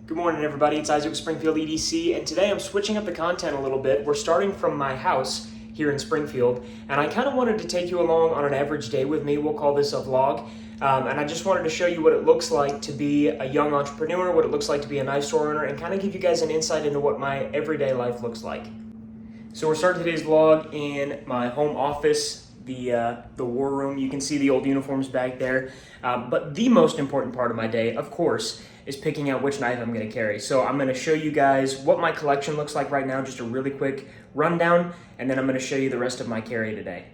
Good morning, everybody. It's Isaac with Springfield EDC, and today I'm switching up the content a little bit. We're starting from my house here in Springfield, and I kind of wanted to take you along on an average day with me. We'll call this a vlog, and I just wanted to show you what it looks like to be a young entrepreneur, what it looks like to be a knife store owner, and kind of give you guys an insight into what my everyday life looks like. So we're starting today's vlog in my home office, the war room. You can see the old uniforms back there, but the most important part of my day, of course, is picking out which knife I'm going to carry. So I'm going to show you guys what my collection looks like right now, just a really quick rundown, and then I'm going to show you the rest of my carry today.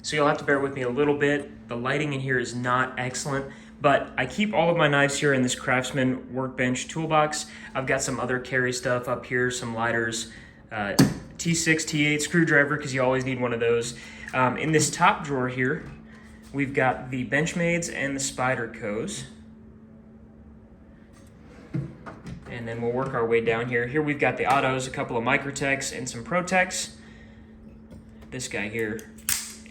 So you'll have to bear with me a little bit. The lighting in here is not excellent, but I keep all of my knives here in this Craftsman workbench toolbox. I've got some other carry stuff up here, some lighters, T6, T8 screwdriver, because you always need one of those. In this top drawer here, we've got the Benchmades and the Spydercos. And then we'll work our way down here. Here we've got the autos, a couple of Microtechs, and some Protechs. This guy here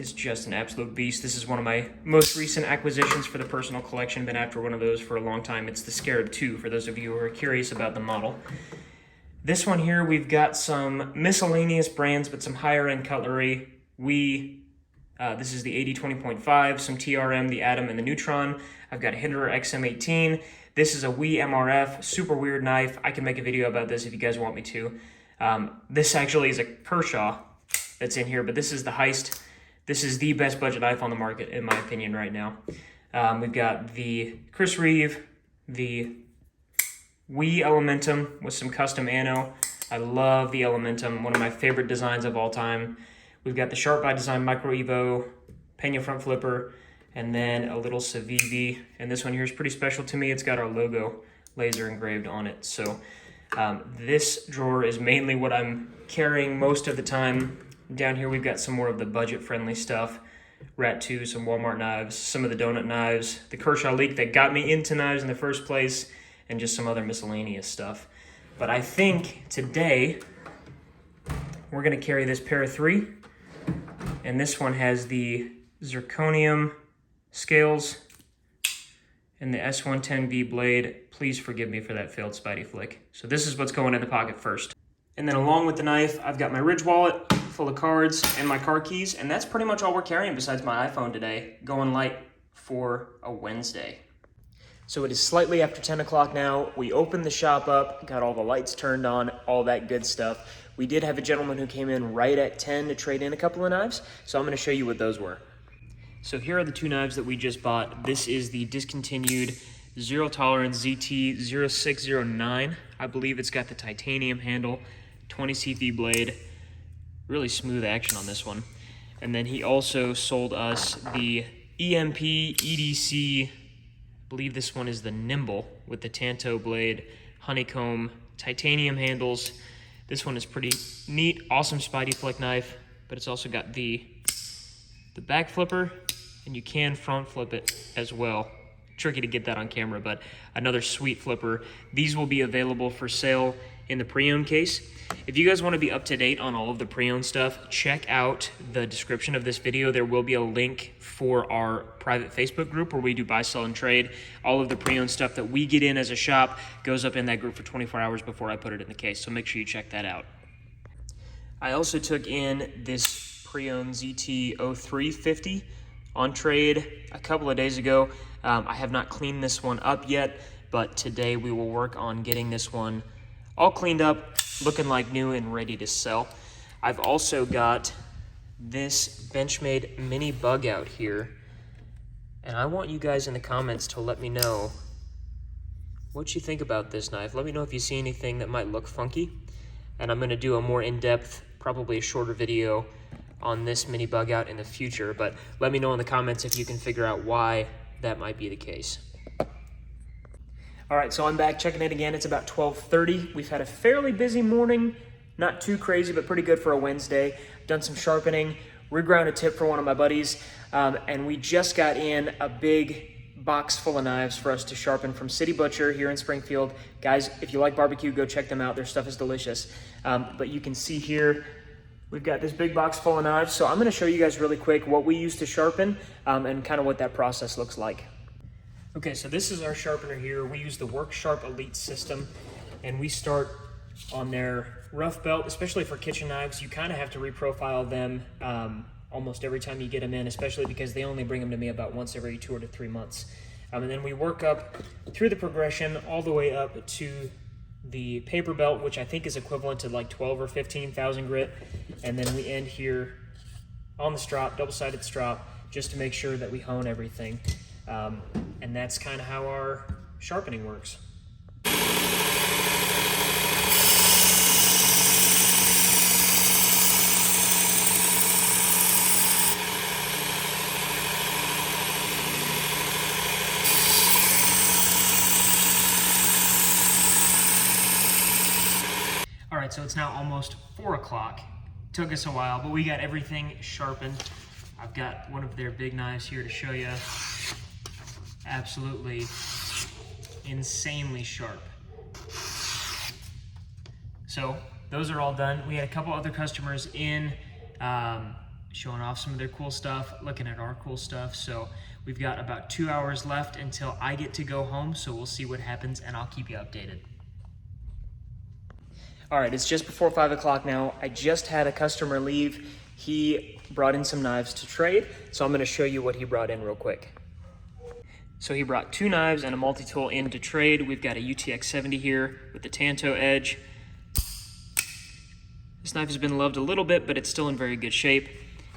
is just an absolute beast. This is one of my most recent acquisitions for the personal collection. Been after one of those for a long time. It's the Scarab 2, for those of you who are curious about the model. This one here, we've got some miscellaneous brands, but some higher end cutlery. This is the 80-20.5, some TRM, the Atom, and the Neutron. I've got a Hinderer XM18. This is a WE MRF, super weird knife. I can make a video about this if you guys want me to. This actually is a Kershaw that's in here, but this is the Heist. This is the best budget knife on the market, in my opinion, right now. We've got the Chris Reeve, the WE Elementum with some custom ano. I love the Elementum, one of my favorite designs of all time. We've got the Sharp by Design Micro Evo, Pena front flipper, and then a little Civivi. And this one here is pretty special to me. It's got our logo laser engraved on it. So this drawer is mainly what I'm carrying most of the time. Down here we've got some more of the budget-friendly stuff. Rat 2, some Walmart knives, some of the donut knives, the Kershaw Leak that got me into knives in the first place, and just some other miscellaneous stuff. But I think today we're gonna carry this pair of 3. And this one has the zirconium scales and the S110B blade. Please forgive me for that failed Spidey flick. So this is what's going in the pocket first. And then along with the knife, I've got my Ridge wallet full of cards and my car keys, and that's pretty much all we're carrying besides my iPhone today, going light for a Wednesday. So it is slightly after 10 o'clock now. We opened the shop up, got all the lights turned on, all that good stuff. We did have a gentleman who came in right at 10 to trade in a couple of knives, so I'm going to show you what those were. So here are the 2 knives that we just bought. This is the discontinued Zero Tolerance ZT0609. I believe it's got the titanium handle, 20 C3 blade, really smooth action on this one. And then he also sold us the EMP EDC, I believe this one is the Nimble with the Tanto blade, honeycomb, titanium handles. This one is pretty neat, awesome Spidey flick knife, but it's also got the back flipper, and you can front flip it as well. Tricky to get that on camera, but another sweet flipper. These will be available for sale in the pre-owned case. If you guys want to be up to date on all of the pre-owned stuff, check out the description of this video. There will be a link for our private Facebook group where we do buy, sell, and trade. All of the pre-owned stuff that we get in as a shop goes up in that group for 24 hours before I put it in the case, so make sure you check that out. I also took in this pre-owned ZT0350 on trade a couple of days ago. I have not cleaned this one up yet, but today we will work on getting this one all cleaned up, looking like new and ready to sell. I've also got this Benchmade mini bug out here, and I want you guys in the comments to let me know what you think about this knife. Let me know if you see anything that might look funky, and I'm going to do a more in-depth, probably a shorter video on this mini bug out in the future, but let me know in the comments if you can figure out why that might be the case. All right, so I'm back checking it again. It's about 12:30. We've had a fairly busy morning, not too crazy, but pretty good for a Wednesday. Done some sharpening, reground a tip for one of my buddies, and we just got in a big box full of knives for us to sharpen from City Butcher here in Springfield. Guys, if you like barbecue, go check them out. Their stuff is delicious. But you can see here, we've got this big box full of knives. So I'm gonna show you guys really quick what we use to sharpen and kind of what that process looks like. Okay, so this is our sharpener here. We use the Work Sharp Elite system, and we start on their rough belt, especially for kitchen knives. You kind of have to reprofile them almost every time you get them in, especially because they only bring them to me about once every 2 to 3 months. And then we work up through the progression all the way up to the paper belt, which I think is equivalent to like 12 or 15,000 grit. And then we end here on the strop, double-sided strop, just to make sure that we hone everything. And that's kind of how our sharpening works. All right, so it's now almost 4 o'clock. Took us a while, but we got everything sharpened. I've got one of their big knives here to show you. Absolutely insanely sharp. So those are all done. We had a couple other customers in showing off some of their cool stuff, looking at our cool stuff. So we've got about 2 hours left until I get to go home. So we'll see what happens and I'll keep you updated. All right, it's just before 5 o'clock now. I just had a customer leave. He brought in some knives to trade. So I'm gonna show you what he brought in real quick. So he brought 2 knives and a multi-tool in to trade. We've got a UTX 70 here with the Tanto edge. This knife has been loved a little bit, but it's still in very good shape.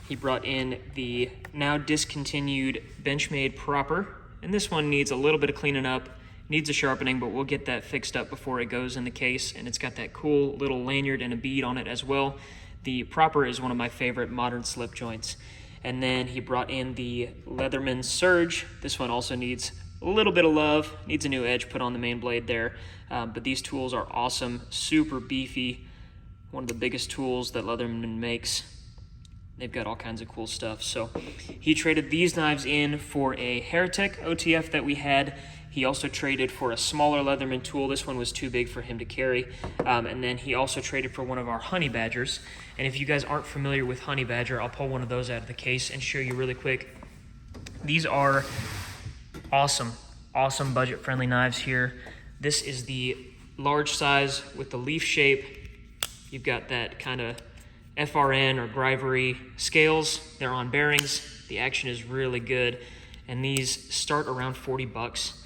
He brought in the now discontinued Benchmade Proper, and this one needs a little bit of cleaning up, needs a sharpening, but we'll get that fixed up before it goes in the case, and it's got that cool little lanyard and a bead on it as well. The Proper is one of my favorite modern slip joints. And then he brought in the Leatherman Surge. This one also needs a little bit of love, needs a new edge put on the main blade there. But these tools are awesome, super beefy. One of the biggest tools that Leatherman makes. They've got all kinds of cool stuff. So he traded these knives in for a Heretic OTF that we had. He also traded for a smaller Leatherman tool. This one was too big for him to carry. And then he also traded for one of our Honey Badgers. And if you guys aren't familiar with Honey Badger, I'll pull one of those out of the case and show you really quick. These are awesome, awesome budget-friendly knives here. This is the large size with the leaf shape. You've got that kind of FRN or Grivery scales. They're on bearings. The action is really good. And these start around 40 bucks.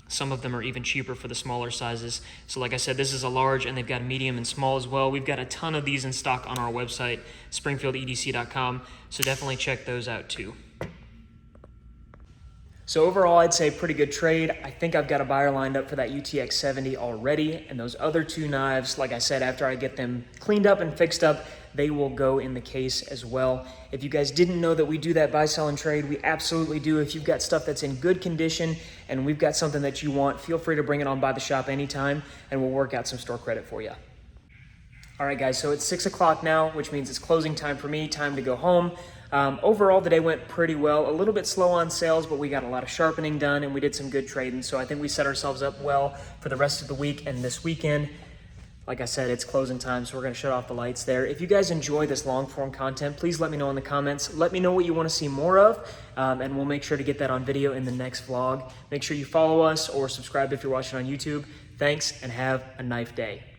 Some of them are even cheaper for the smaller sizes. So like I said, this is a large and they've got a medium and small as well. We've got a ton of these in stock on our website, springfieldedc.com. So definitely check those out too. So overall, I'd say pretty good trade. I think I've got a buyer lined up for that UTX 70 already. And those other 2 knives, like I said, after I get them cleaned up and fixed up, they will go in the case as well. If you guys didn't know that we do that buy, sell, and trade, we absolutely do. If you've got stuff that's in good condition and we've got something that you want, feel free to bring it on by the shop anytime and we'll work out some store credit for you. All right, guys, so it's 6 o'clock now, which means it's closing time for me, time to go home. Overall, the day went pretty well. A little bit slow on sales, but we got a lot of sharpening done and we did some good trading. So I think we set ourselves up well for the rest of the week and this weekend. Like I said, it's closing time, so we're going to shut off the lights there. If you guys enjoy this long-form content, please let me know in the comments. Let me know what you want to see more of, and we'll make sure to get that on video in the next vlog. Make sure you follow us or subscribe if you're watching on YouTube. Thanks, and have a nice day.